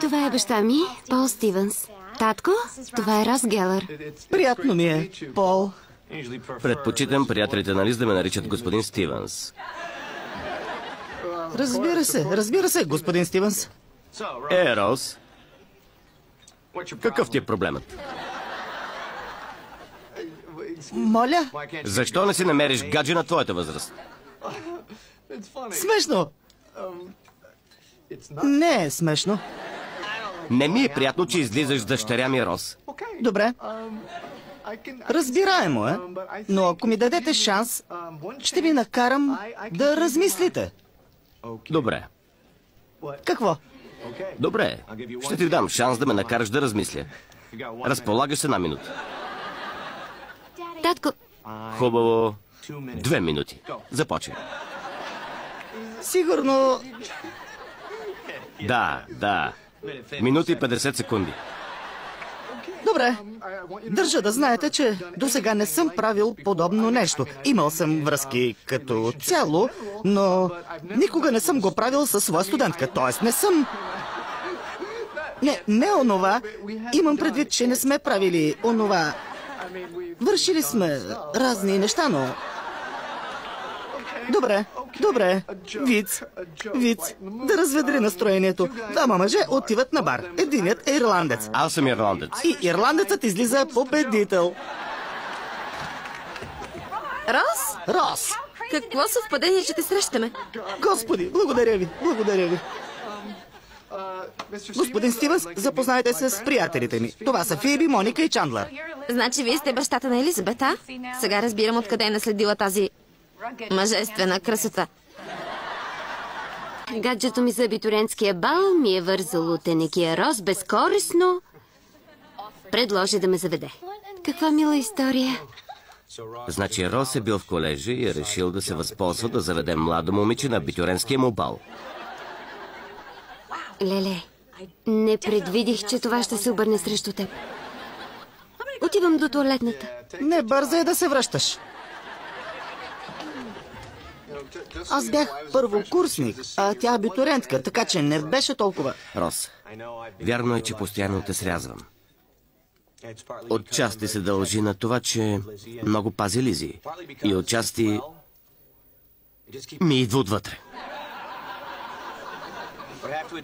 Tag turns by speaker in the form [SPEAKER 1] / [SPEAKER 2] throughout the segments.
[SPEAKER 1] Това е баща ми, Пол Стивенс. Татко, това е Рос Гелър.
[SPEAKER 2] Приятно ми е, Пол.
[SPEAKER 3] Предпочитам приятелите на Лиз да ме наричат господин Стивенс.
[SPEAKER 2] Разбира се, господин Стивенс.
[SPEAKER 3] Рос, какъв ти е проблемът?
[SPEAKER 2] Моля?
[SPEAKER 3] Защо не си намериш гадже на твоята възраст?
[SPEAKER 2] Смешно. Не е смешно.
[SPEAKER 3] Не ми е приятно, че излизаш с дъщеря ми Рос.
[SPEAKER 2] Добре. Разбираемо е, но ако ми дадете шанс, ще ви накарам да размислите.
[SPEAKER 3] Добре.
[SPEAKER 2] Какво?
[SPEAKER 3] Добре. Ще ти дам шанс да ме накараш да размисля. Разполагаш се 1 минута.
[SPEAKER 1] Татко,
[SPEAKER 3] Хубаво. 2 минути. Започвай.
[SPEAKER 2] Сигурно...
[SPEAKER 3] Да. Минута и 50 секунди.
[SPEAKER 2] Добре. Държа да знаете, че досега не съм правил подобно нещо. Имал съм връзки като цяло, но никога не съм го правил със своя студентка. Тоест не съм... Не онова. Имам предвид, че не сме правили онова. Вършили сме разни неща, но... Добре. Виц. Да разведри настроението. 2 мъже отиват на бар. Единият е ирландец.
[SPEAKER 3] Аз съм ирландец.
[SPEAKER 2] И ирландецът излиза победител. Рос!
[SPEAKER 1] какво съвпадение, че те срещаме?
[SPEAKER 2] Господи, благодаря ви. Господин Стивенс, запознайте се с приятелите ми. Това са Фиби, Моника и Чандлър.
[SPEAKER 1] Значи вие сте бащата на Елизабет, а? Сега разбирам откъде е наследила тази мъжествена красота. Гаджето ми за абитуриентския бал ми е вързало тенекия Рос безкористно. Предложи да ме заведе. Каква мила история.
[SPEAKER 3] Значи Рос е бил в колежа и е решил да се възползва да заведе младо момиче на абитуренския му бал.
[SPEAKER 1] Леле, не предвидих, че това ще се обърне срещу теб. Отивам до тоалетната.
[SPEAKER 2] Не бързай да се връщаш. Аз бях първокурсник, а тя абитуриентка, така че не беше толкова.
[SPEAKER 3] Рос, вярно е, че постоянно те срязвам. Отчасти се дължи на това, че много пази Лизи. И отчасти ми идва отвътре.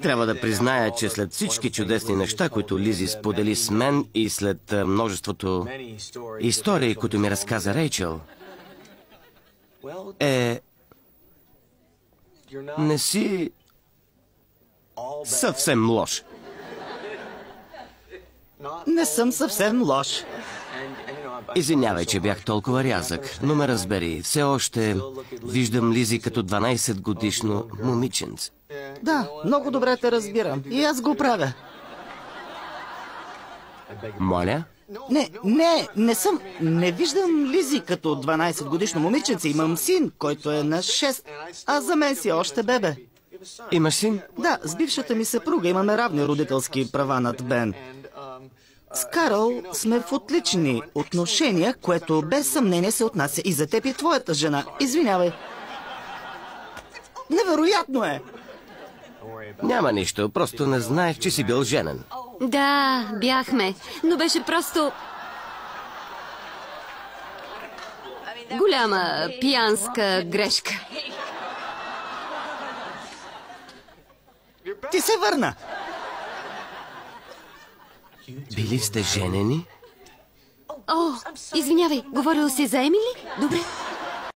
[SPEAKER 3] Трябва да призная, че след всички чудесни неща, които Лизи сподели с мен и след множеството истории, които ми разказа Рейчел, не си съвсем лош.
[SPEAKER 2] Не съм съвсем лош.
[SPEAKER 3] Извинявай, че бях толкова рязък, но ме разбери. Все още виждам Лизи като 12-годишно момиченце.
[SPEAKER 2] Да, много добре те разбирам. И аз го правя.
[SPEAKER 3] Моля?
[SPEAKER 2] Не съм. Не виждам Лизи като 12-годишно момиченце. Имам син, който е на 6, а за мен си още бебе.
[SPEAKER 3] Имаш син?
[SPEAKER 2] Да, с бившата ми съпруга имаме равни родителски права над Бен. С Карл сме в отлични отношения, което без съмнение се отнася и за теб и твоята жена. Извинявай. Невероятно е!
[SPEAKER 3] Няма нищо, просто не знаех, че си бил женен.
[SPEAKER 1] Да, бяхме, но беше просто... голяма пиянска грешка.
[SPEAKER 2] Ти се върна!
[SPEAKER 3] Били сте женени?
[SPEAKER 1] О, извинявай, говорил си за Емили? Добре.